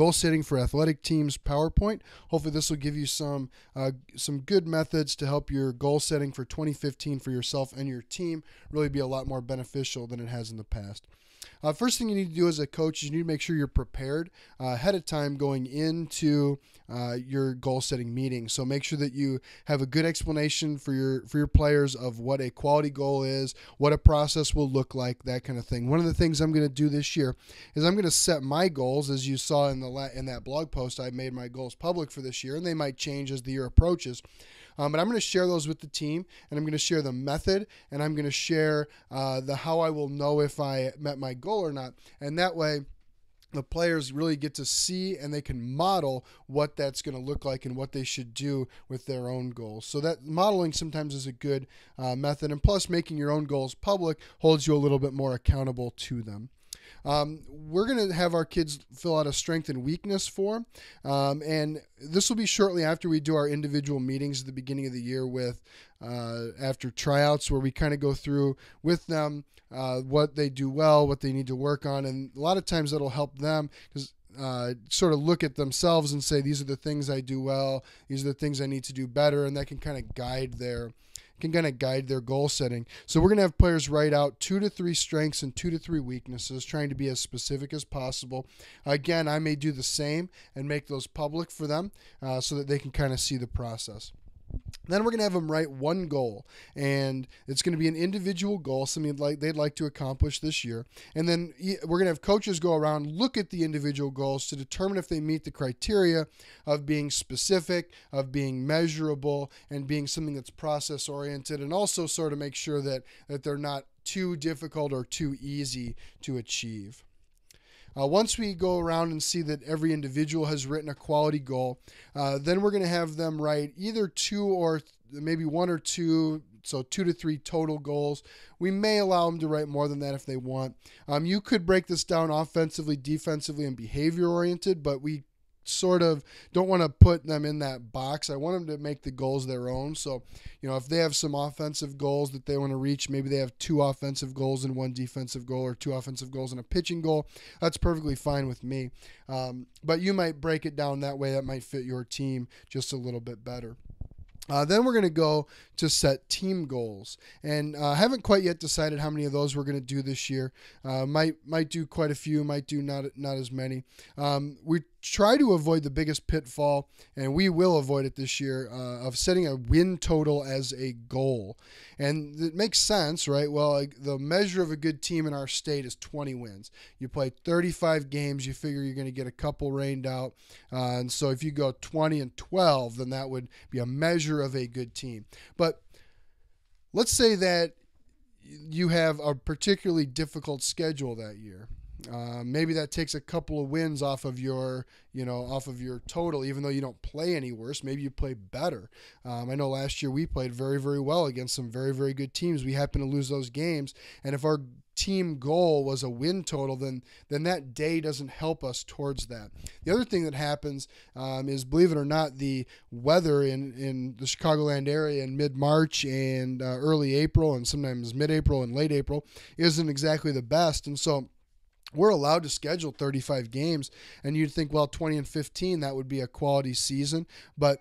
Goal Setting for Athletic Teams PowerPoint. Hopefully this will give you some good methods to help your goal setting for 2015 for yourself and your team really be a lot more beneficial than it has in the past. First thing you need to do as a coach is you need to make sure you're prepared ahead of time going into your goal setting meeting. So make sure that you have a good explanation for your players of what a quality goal is, what a process will look like, that kind of thing. One of the things I'm going to do this year is I'm going to set my goals. As you saw in that blog post, I made my goals public for this year, and they might change as the year approaches. But I'm going to share those with the team, and I'm going to share the method, and I'm going to share how I will know if I met my goal or not. And that way, the players really get to see and they can model what that's going to look like and what they should do with their own goals. So that modeling sometimes is a good method. And plus, making your own goals public holds you a little bit more accountable to them. We're going to have our kids fill out a strength and weakness form, and this will be shortly after we do our individual meetings at the beginning of the year with after tryouts, where we kind of go through with them what they do well, what they need to work on, and a lot of times that'll help them because sort of look at themselves and say, these are the things I do well, these are the things I need to do better, and that can kind of guide their goal setting. So we're going to have players write out 2 to 3 strengths and 2 to 3 weaknesses, trying to be as specific as possible. Again, I may do the same and make those public for them so that they can kind of see the process. Then we're going to have them write one goal, and it's going to be an individual goal, something they'd like to accomplish this year. And then we're going to have coaches go around, look at the individual goals to determine if they meet the criteria of being specific, of being measurable, and being something that's process-oriented, and also sort of make sure that they're not too difficult or too easy to achieve. Once we go around and see that every individual has written a quality goal, then we're going to have them write either 2 or maybe 1 or 2, so 2 to 3 total goals. We may allow them to write more than that if they want. You could break this down offensively, defensively, and behavior-oriented, but we sort of don't want to put them in that box. I want them to make the goals their own. So, if they have some offensive goals that they want to reach, maybe they have 2 offensive goals and 1 defensive goal, or 2 offensive goals and a pitching goal. That's perfectly fine with me. But you might break it down that way. That might fit your team just a little bit better. Then we're going to go to set team goals, and haven't quite yet decided how many of those we're going to do this year. Might do quite a few, might do not as many. We try to avoid the biggest pitfall, and we will avoid it this year, of setting a win total as a goal. And it makes sense, right? Well, the measure of a good team in our state is 20 wins. You play 35 games, you figure you're going to get a couple rained out. And so if you go 20-12, then that would be a measure of a good team. But let's say that you have a particularly difficult schedule that year. Maybe that takes a couple of wins off of your total, even though you don't play any worse. Maybe you play better. I know last year we played very, very well against some very, very good teams. We happened to lose those games, and if our team goal was a win total, then that day doesn't help us towards that. The other thing that happens is, believe it or not, the weather in the Chicagoland area in mid-March and early April, and sometimes mid-April and late April, isn't exactly the best, and so we're allowed to schedule 35 games, and you'd think, well, 20-15, that would be a quality season, but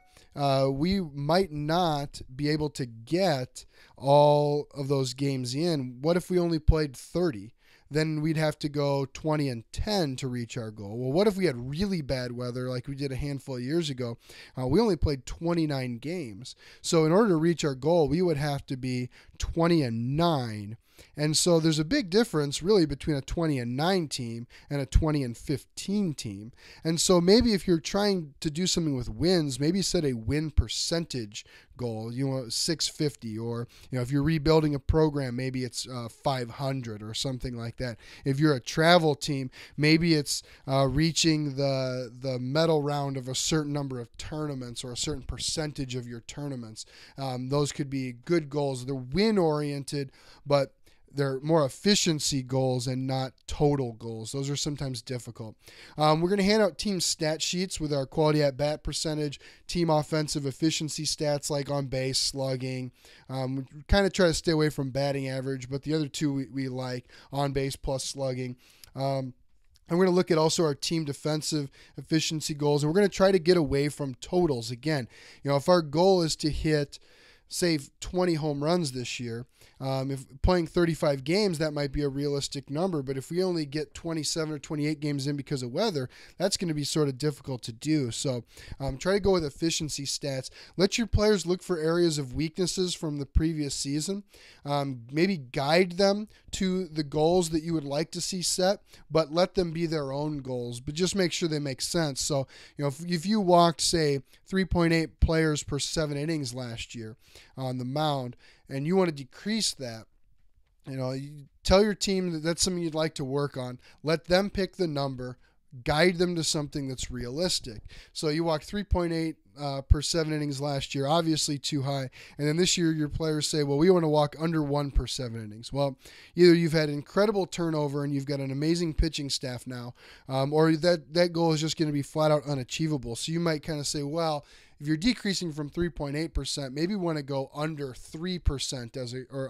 we might not be able to get all of those games in. What if we only played 30? Then we'd have to go 20-10 to reach our goal. Well, what if we had really bad weather like we did a handful of years ago? We only played 29 games. So in order to reach our goal, we would have to be 20-9. And so there's a big difference really between a 20-9 team and a 20-15 team. And so maybe if you're trying to do something with wins, maybe set a win percentage goal, 650, or if you're rebuilding a program, maybe it's 500 or something like that. If you're a travel team, maybe it's reaching the medal round of a certain number of tournaments or a certain percentage of your tournaments. Those could be good goals. They're win-oriented, but they're more efficiency goals and not total goals. Those are sometimes difficult. We're going to hand out team stat sheets with our quality at bat percentage, team offensive efficiency stats like on base, slugging. We kind of try to stay away from batting average, but the other two we like, on base plus slugging. And we're going to look at also our team defensive efficiency goals, and we're going to try to get away from totals. Again, if our goal is to hit, say, 20 home runs this year, if playing 35 games, that might be a realistic number. But if we only get 27 or 28 games in because of weather, that's going to be sort of difficult to do. So try to go with efficiency stats. Let your players look for areas of weaknesses from the previous season. Maybe guide them to the goals that you would like to see set, but let them be their own goals. But just make sure they make sense. So, if you walked, say, 3.8 players per 7 innings last year on the mound, and you want to decrease that, you tell your team that that's something you'd like to work on. Let them pick the number, guide them to something that's realistic. So you walked 3.8 per 7 innings last year, obviously too high. And then this year your players say, well, we want to walk under 1 per 7 innings. Well, either you've had incredible turnover and you've got an amazing pitching staff now, or that goal is just going to be flat out unachievable. So you might kind of say, well, if you're decreasing from 3.8%, maybe you want to go under 3% or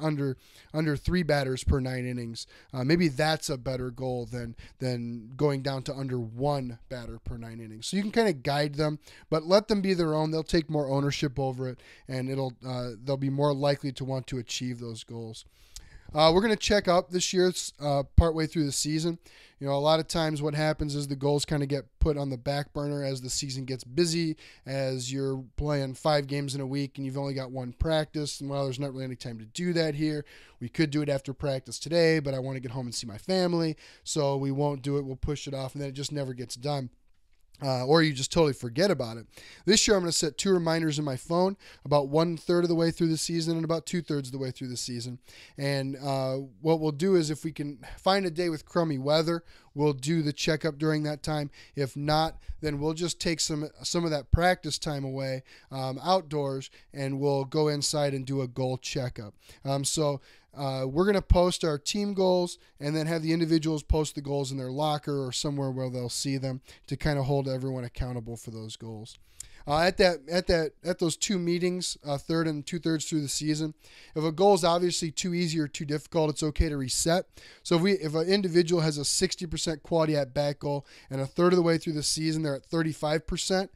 under 3 batters per 9 innings. Maybe that's a better goal than going down to under 1 batter per 9 innings. So you can kind of guide them, but let them be their own. They'll take more ownership over it, and they'll be more likely to want to achieve those goals. We're going to check up this year partway through the season. A lot of times what happens is the goals kind of get put on the back burner as the season gets busy, as you're playing 5 games in a week and you've only got 1 practice. And there's not really any time to do that here. We could do it after practice today, but I want to get home and see my family, so we won't do it. We'll push it off, and then it just never gets done. Or you just totally forget about it. This year I'm going to set 2 reminders in my phone about 1/3 of the way through the season and about 2/3 of the way through the season. And what we'll do is, if we can find a day with crummy weather, we'll do the checkup during that time. If not, then we'll just take some of that practice time away outdoors, and we'll go inside and do a goal checkup. We're going to post our team goals and then have the individuals post the goals in their locker or somewhere where they'll see them to kind of hold everyone accountable for those goals. At those 2 meetings, 1/3 and 2/3 through the season, if a goal is obviously too easy or too difficult, it's okay to reset. So if an individual has a 60% quality at bat goal and 1/3 of the way through the season they're at 35%,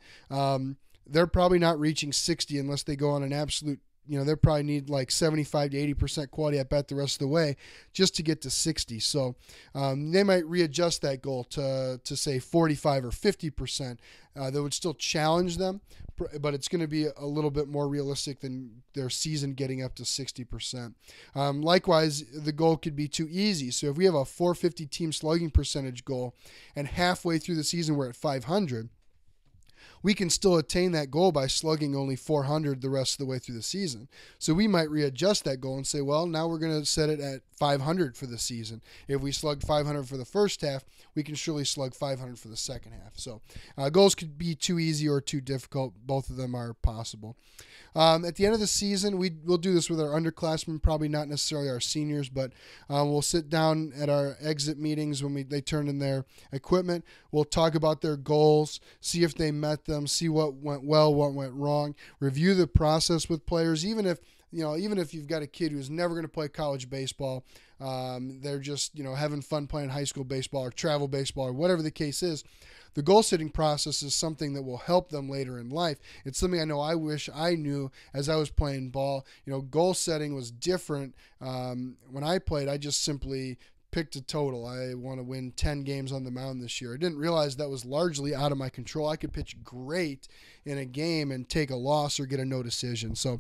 they're probably not reaching 60 unless they go on an absolute. They probably need like 75 to 80% quality at bat the rest of the way just to get to 60. So they might readjust that goal to say 45 or 50%. That would still challenge them, but it's going to be a little bit more realistic than their season getting up to 60%. Likewise, the goal could be too easy. So if we have a 450 team slugging percentage goal and halfway through the season we're at 500, we can still attain that goal by slugging only 400 the rest of the way through the season. So we might readjust that goal and say, well, now we're going to set it at 500 for the season. If we slugged 500 for the first half, we can surely slug 500 for the second half. So goals could be too easy or too difficult. Both of them are possible. At the end of the season, we'll do this with our underclassmen, probably not necessarily our seniors, but we'll sit down at our exit meetings when they turn in their equipment. We'll talk about their goals, see if they met them, see what went well, what went wrong, review the process with players, even if you've got a kid who's never going to play college baseball, they're just, having fun playing high school baseball or travel baseball or whatever the case is. The goal setting process is something that will help them later in life. It's something I know I wish I knew as I was playing ball. Goal setting was different. When I played, I just simply picked a total. I want to win 10 games on the mound this year. I didn't realize that was largely out of my control. I could pitch great in a game and take a loss or get a no decision. So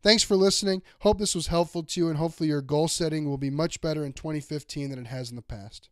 thanks for listening. Hope this was helpful to you, and hopefully your goal setting will be much better in 2015 than it has in the past.